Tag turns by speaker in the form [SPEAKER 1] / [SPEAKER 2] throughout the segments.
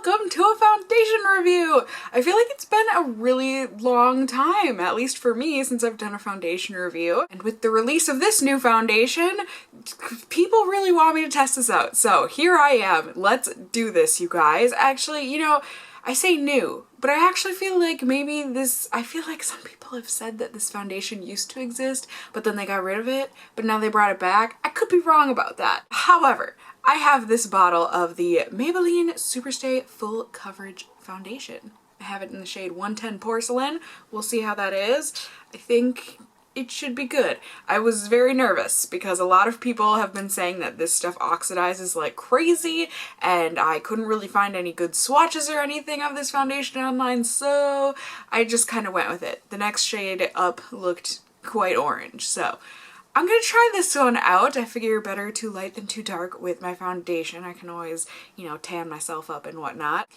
[SPEAKER 1] welcome to a foundation review! I feel like it's been a really long time, at least for me, since I've done a foundation review. And with the release of this new foundation, people really want me to test this out. So here I am. Let's do this, you guys. Actually, you know, I say new, but I actually feel like maybe I feel like some people have said that this foundation used to exist, but then they got rid of it, but now they brought it back. I could be wrong about that. However, I have this bottle of the Maybelline Superstay Full Coverage Foundation. I have it in the shade 110 Porcelain. We'll see how that is. I think it should be good. I was very nervous because a lot of people have been saying that this stuff oxidizes like crazy, and I couldn't really find any good swatches or anything of this foundation online, so I just kind of went with it. The next shade up looked quite orange, so I'm gonna try this one out. I figure better too light than too dark with my foundation. I can always, you know, tan myself up and whatnot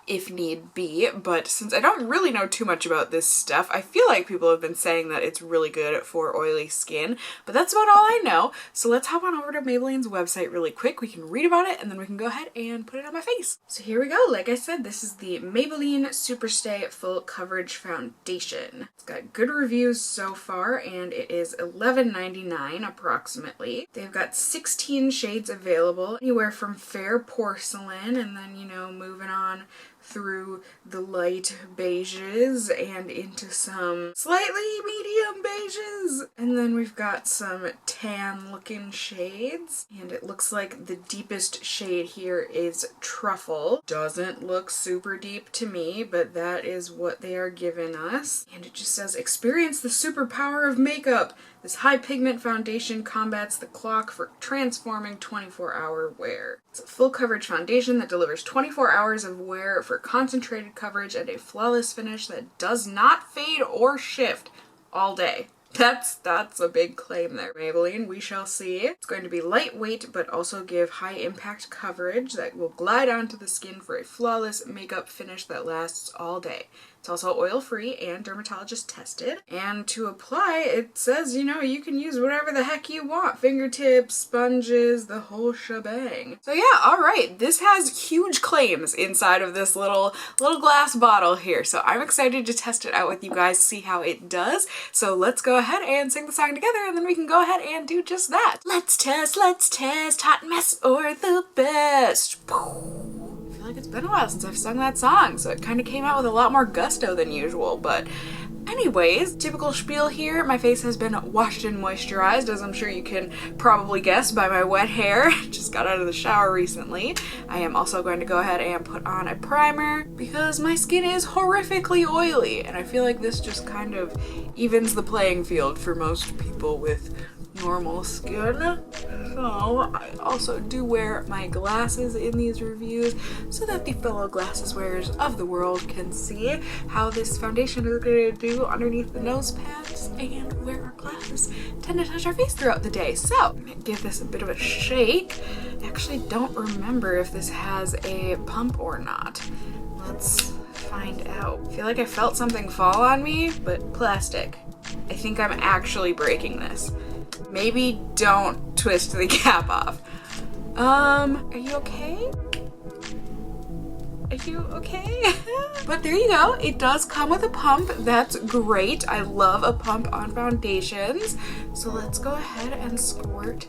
[SPEAKER 1] if need be, but since I don't really know too much about this stuff, I feel like people have been saying that it's really good for oily skin, but that's about all I know. So let's hop on over to Maybelline's website really quick. We can read about it and then we can go ahead and put it on my face. So here we go. Like I said, this is the Maybelline Superstay Full Coverage Foundation. It's got good reviews so far and it is $11.99 approximately. They've got 16 shades available, anywhere from fair porcelain and then, you know, moving on through the light beiges and into some slightly medium beiges. And then we've got some tan looking shades. And it looks like the deepest shade here is Truffle. Doesn't look super deep to me, but that is what they are giving us. And it just says, experience the superpower of makeup. This high pigment foundation combats the clock for transforming 24-hour wear. It's a full coverage foundation that delivers 24 hours of wear for concentrated coverage and a flawless finish that does not fade or shift all day. That's a big claim there, Maybelline. We shall see. It's going to be lightweight but also give high impact coverage that will glide onto the skin for a flawless makeup finish that lasts all day. It's also oil-free and dermatologist tested. And to apply, it says, you know, you can use whatever the heck you want. Fingertips, sponges, the whole shebang. So yeah, alright. This has huge claims inside of this little glass bottle here. So I'm excited to test it out with you guys, see how it does. So let's go ahead and sing the song together and then we can go ahead and do just that. Let's test, hot mess or the best. I feel like it's been a while since I've sung that song, so it kind of came out with a lot more gusto than usual, but anyways, typical spiel here. My face has been washed and moisturized, as I'm sure you can probably guess by my wet hair. Just got out of the shower recently. I am also going to go ahead and put on a primer because my skin is horrifically oily, and I feel like this just kind of evens the playing field for most people with normal skin. So I also do wear my glasses in these reviews so that the fellow glasses wearers of the world can see how this foundation is going to do underneath the nose pads and where our glasses tend to touch our face throughout the day. So I'm gonna give this a bit of a shake. I actually don't remember if this has a pump or not. Let's find out. I feel like I felt something fall on me, but plastic. I think I'm actually breaking this. Maybe don't twist the cap off. Are you okay? Are you okay? But there you go. It does come with a pump. That's great. I love a pump on foundations. So let's go ahead and squirt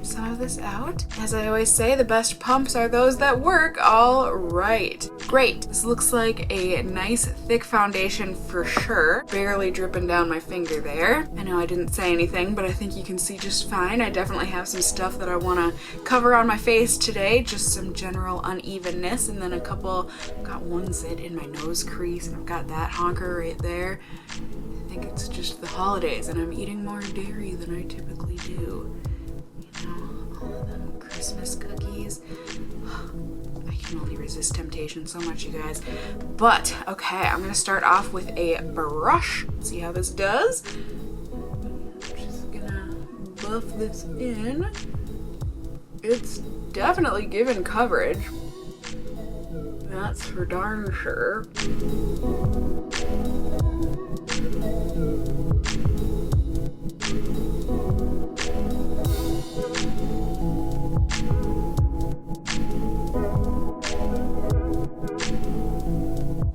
[SPEAKER 1] some of this out. As I always say, the best pumps are those that work. All right. Great. This looks like a nice thick foundation for sure. Barely dripping down my finger there. I know I didn't say anything, but I think you can see just fine. I definitely have some stuff that I want to cover on my face today. Just some general unevenness, and then a couple. I've got one zit in my nose crease, and I've got that honker right there. I think it's just the holidays, and I'm eating more dairy than I typically do. You know, all of them Christmas cookies. I can only resist temptation so much, you guys. But, okay, I'm gonna start off with a brush. See how this does. I'm just gonna buff this in. It's definitely given coverage. That's for darn sure.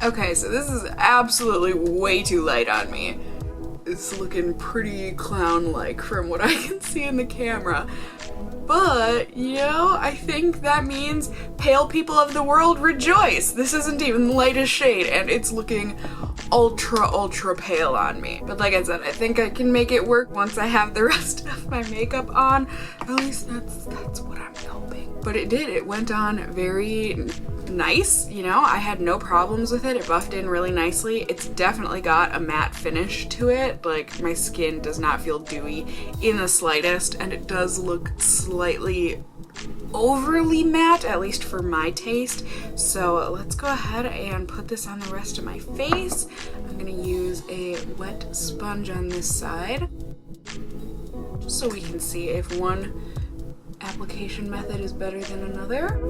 [SPEAKER 1] Okay, so this is absolutely way too light on me. It's looking pretty clown-like from what I can see in the camera. But, you know, I think that means pale people of the world rejoice. This isn't even the lightest shade and it's looking ultra pale on me. But like I said, I think I can make it work once I have the rest of my makeup on. At least that's what I'm hoping. But it did, it went on very nice, you know, I had no problems with it. It buffed in really nicely. It's definitely got a matte finish to it. Like, my skin does not feel dewy in the slightest, and it does look slightly overly matte, at least for my taste. So let's go ahead and put this on the rest of my face. I'm gonna use a wet sponge on this side, just so we can see if one application method is better than another.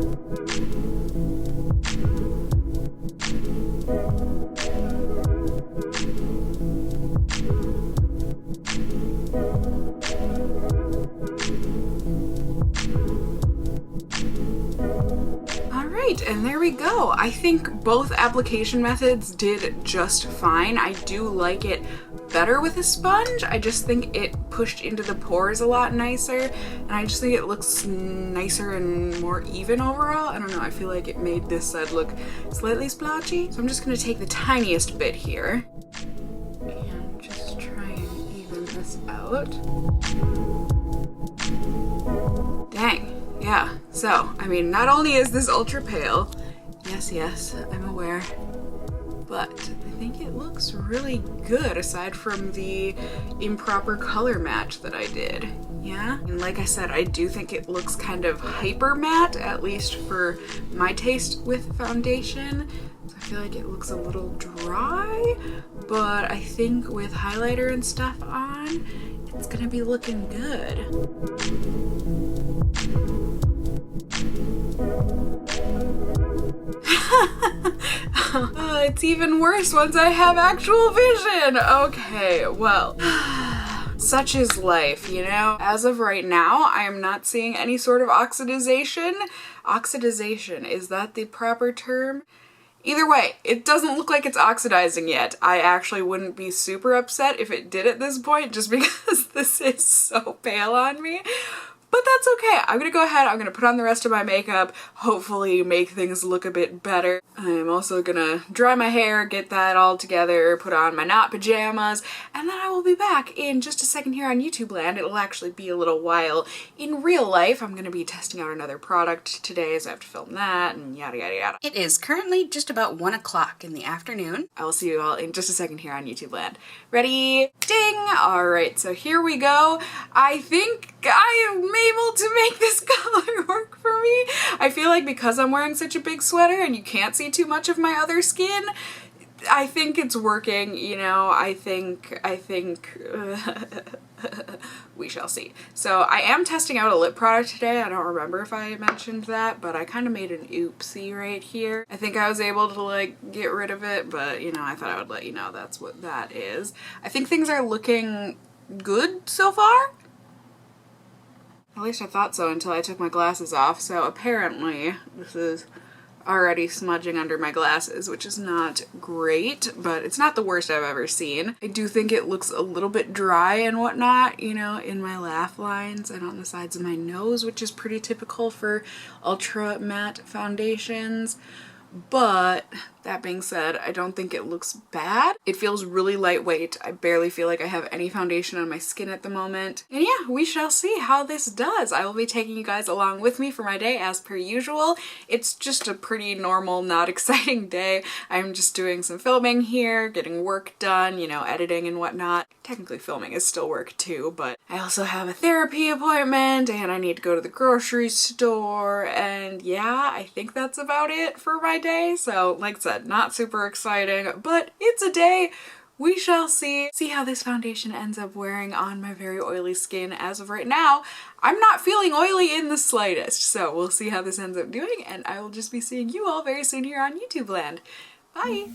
[SPEAKER 1] Alright, and there we go. I think both application methods did just fine. I do like it better with a sponge. I just think it pushed into the pores a lot nicer, and I just think it looks nicer and more even overall. I don't know, I feel like it made this side look slightly splotchy. So I'm just gonna take the tiniest bit here and just try and even this out. Dang. Yeah, so, I mean, not only is this ultra pale, yes, I'm aware, but I think it looks really good aside from the improper color match that I did. Yeah, and like I said, I do think it looks kind of hyper matte, at least for my taste with foundation. So I feel like it looks a little dry, but I think with highlighter and stuff on, it's gonna be looking good. It's even worse once I have actual vision. Okay, well, such is life, you know? As of right now, I am not seeing any sort of oxidization. Oxidization, is that the proper term? Either way, it doesn't look like it's oxidizing yet. I actually wouldn't be super upset if it did at this point, just because this is so pale on me. But that's okay. I'm gonna go ahead, I'm gonna put on the rest of my makeup, hopefully make things look a bit better. I'm also gonna dry my hair, get that all together, put on my not pajamas, and then I will be back in just a second here on YouTube land. It'll actually be a little while. In real life, I'm gonna be testing out another product today, so I have to film that and yada yada yada. It is currently just about 1 o'clock in the afternoon. I will see you all in just a second here on YouTube land. Ready? Ding! Alright, so here we go. I think I am able to make this color work for me. I feel like because I'm wearing such a big sweater and you can't see too much of my other skin, I think it's working, you know. I think we shall see. So I am testing out a lip product today. I don't remember if I mentioned that, but I kind of made an oopsie right here. I think I was able to like get rid of it, but you know, I thought I would let you know that's what that is. I think things are looking good so far. At least I thought so until I took my glasses off. So apparently this is already smudging under my glasses, which is not great, but it's not the worst I've ever seen. I do think it looks a little bit dry and whatnot, you know, in my laugh lines and on the sides of my nose, which is pretty typical for ultra matte foundations. But that being said, I don't think it looks bad. It feels really lightweight. I barely feel like I have any foundation on my skin at the moment. And yeah, we shall see how this does. I will be taking you guys along with me for my day as per usual. It's just a pretty normal, not exciting day. I'm just doing some filming here, getting work done, you know, editing and whatnot. Technically filming is still work too, but I also have a therapy appointment and I need to go to the grocery store, and yeah, I think that's about it for my day. So like I said, not super exciting, but it's a day. We shall see how this foundation ends up wearing on my very oily skin. As of right now, I'm not feeling oily in the slightest, so we'll see how this ends up doing, and I will just be seeing you all very soon here on YouTube land. Bye!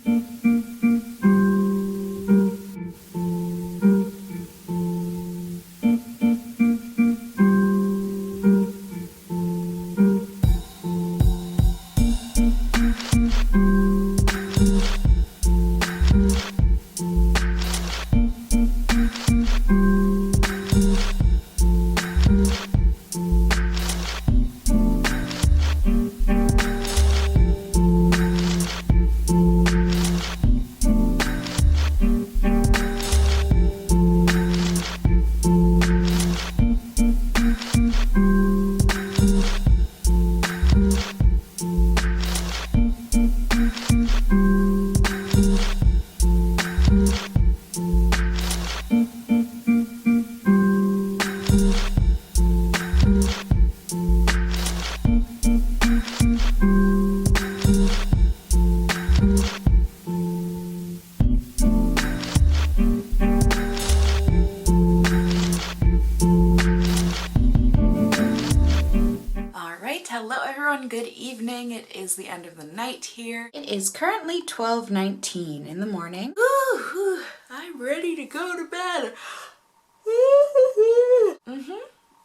[SPEAKER 1] towards the end of the night here. It is currently 12:19 in the morning. Ooh, I'm ready to go to bed.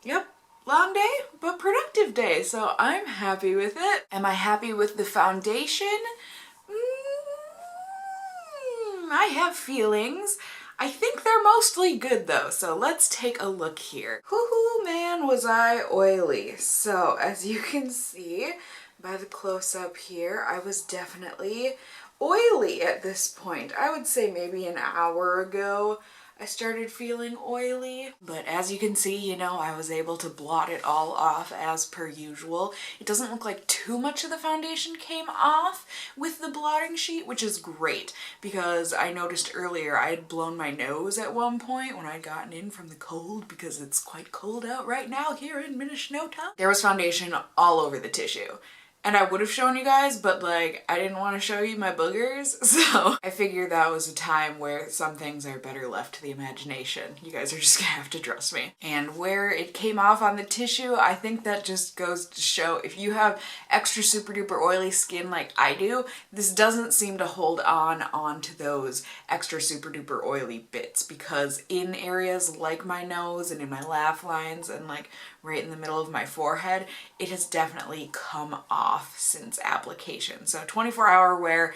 [SPEAKER 1] Yep. Long day, but productive day, so I'm happy with it. Am I happy with the foundation? I have feelings. I think they're mostly good though, so let's take a look here. Whoo, man, was I oily. So as you can see by the close-up here, I was definitely oily at this point. I would say maybe an hour ago I started feeling oily, but as you can see, you know, I was able to blot it all off as per usual. It doesn't look like too much of the foundation came off with the blotting sheet, which is great because I noticed earlier I had blown my nose at one point when I'd gotten in from the cold because it's quite cold out right now here in Minnesota. There was foundation all over the tissue. And I would have shown you guys, but like, I didn't want to show you my boogers, so I figured that was a time where some things are better left to the imagination. You guys are just gonna have to trust me. And where it came off on the tissue, I think that just goes to show if you have extra super duper oily skin like I do, this doesn't seem to hold onto those extra super duper oily bits, because in areas like my nose and in my laugh lines and like right in the middle of my forehead, it has definitely come off since application. So 24-hour wear,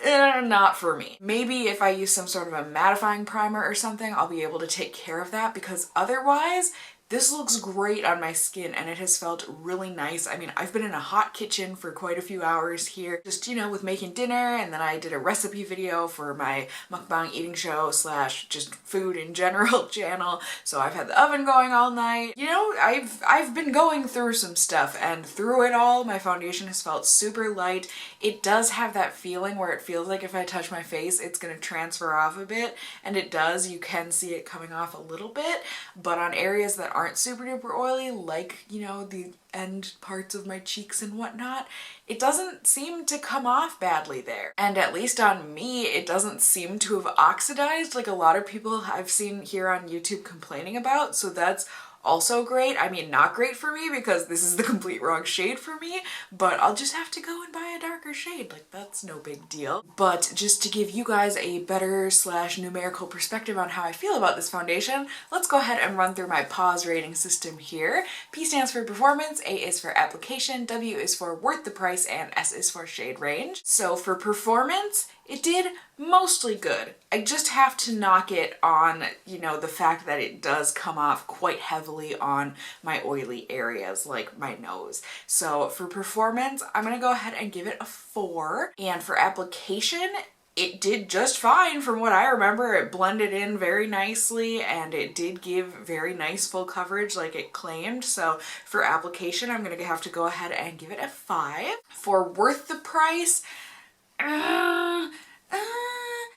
[SPEAKER 1] not for me. Maybe if I use some sort of a mattifying primer or something, I'll be able to take care of that, because otherwise this looks great on my skin and it has felt really nice. I mean, I've been in a hot kitchen for quite a few hours here, just, you know, with making dinner, and then I did a recipe video for my mukbang eating show slash just food in general channel. So I've had the oven going all night. You know, I've been going through some stuff, and through it all, my foundation has felt super light. It does have that feeling where it feels like if I touch my face, it's gonna transfer off a bit, and it does. You can see it coming off a little bit, but on areas that aren't super duper oily, like, you know, the end parts of my cheeks and whatnot, it doesn't seem to come off badly there. And at least on me, it doesn't seem to have oxidized like a lot of people I've seen here on YouTube complaining about, so that's also great. I mean, not great for me because this is the complete wrong shade for me, but I'll just have to go and buy a darker shade. Like, that's no big deal. But just to give you guys a better slash numerical perspective on how I feel about this foundation, let's go ahead and run through my PAWS rating system here. P stands for performance, A is for application, W is for worth the price, and S is for shade range. So for performance, it did mostly good. I just have to knock it on, you know, the fact that it does come off quite heavily on my oily areas like my nose. So for performance, I'm gonna go ahead and give it a 4. And for application, it did just fine from what I remember. It blended in very nicely and it did give very nice full coverage like it claimed. So for application, I'm gonna have to go ahead and give it a 5. For worth the price,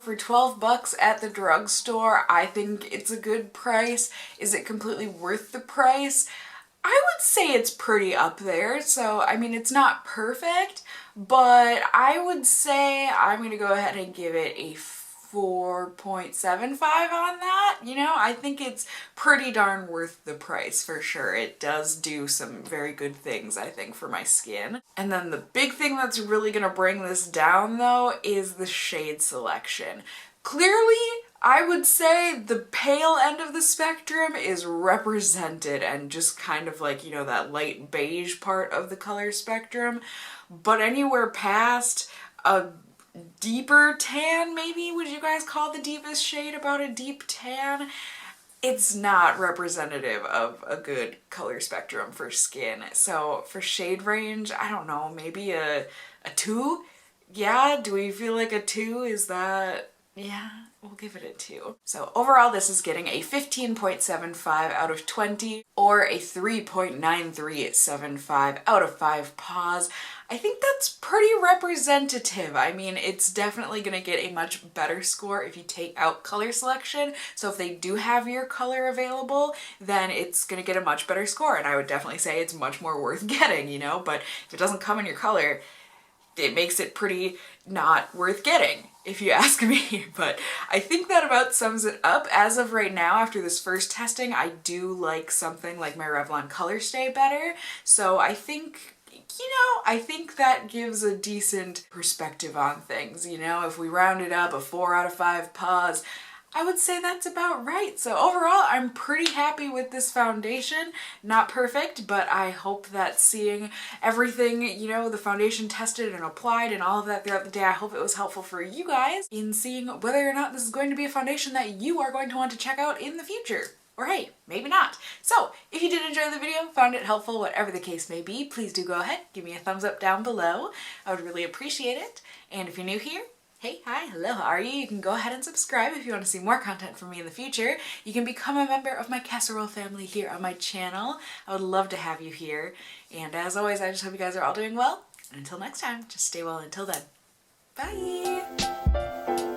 [SPEAKER 1] for 12 bucks at the drugstore, I think it's a good price. Is it completely worth the price? I would say it's pretty up there. So, I mean, it's not perfect, but I would say I'm gonna go ahead and give it a 4.75 on that. You know, I think it's pretty darn worth the price for sure. It does do some very good things, I think, for my skin. And then the big thing that's really gonna bring this down though is the shade selection. Clearly, I would say the pale end of the spectrum is represented and just kind of like, you know, that light beige part of the color spectrum, but anywhere past a deeper tan, maybe, would you guys call the deepest shade about a deep tan? It's not representative of a good color spectrum for skin. So for shade range, I don't know, maybe a 2? Yeah, do we feel like a 2 is that? Yeah, we'll give it a 2. So overall, this is getting a 15.75 out of 20 or a 3.9375 out of 5 paws. I think that's pretty representative. I mean, it's definitely gonna get a much better score if you take out color selection. So if they do have your color available, then it's gonna get a much better score. And I would definitely say it's much more worth getting, you know, but if it doesn't come in your color, it makes it pretty not worth getting, if you ask me. But I think that about sums it up. As of right now, after this first testing, I do like something like my Revlon Color Stay better. So I think you know, I think that gives a decent perspective on things, you know? If we rounded up a 4 out of 5 paws, I would say that's about right. So overall, I'm pretty happy with this foundation. Not perfect, but I hope that seeing everything, you know, the foundation tested and applied and all of that throughout the day, I hope it was helpful for you guys in seeing whether or not this is going to be a foundation that you are going to want to check out in the future. Or hey, maybe not. So if you did enjoy the video, found it helpful, whatever the case may be, please do go ahead, give me a thumbs up down below. I would really appreciate it. And if you're new here, hey, hi, hello, how are you? You can go ahead and subscribe if you want to see more content from me in the future. You can become a member of my casserole family here on my channel. I would love to have you here. And as always, I just hope you guys are all doing well. And until next time, just stay well until then. Bye!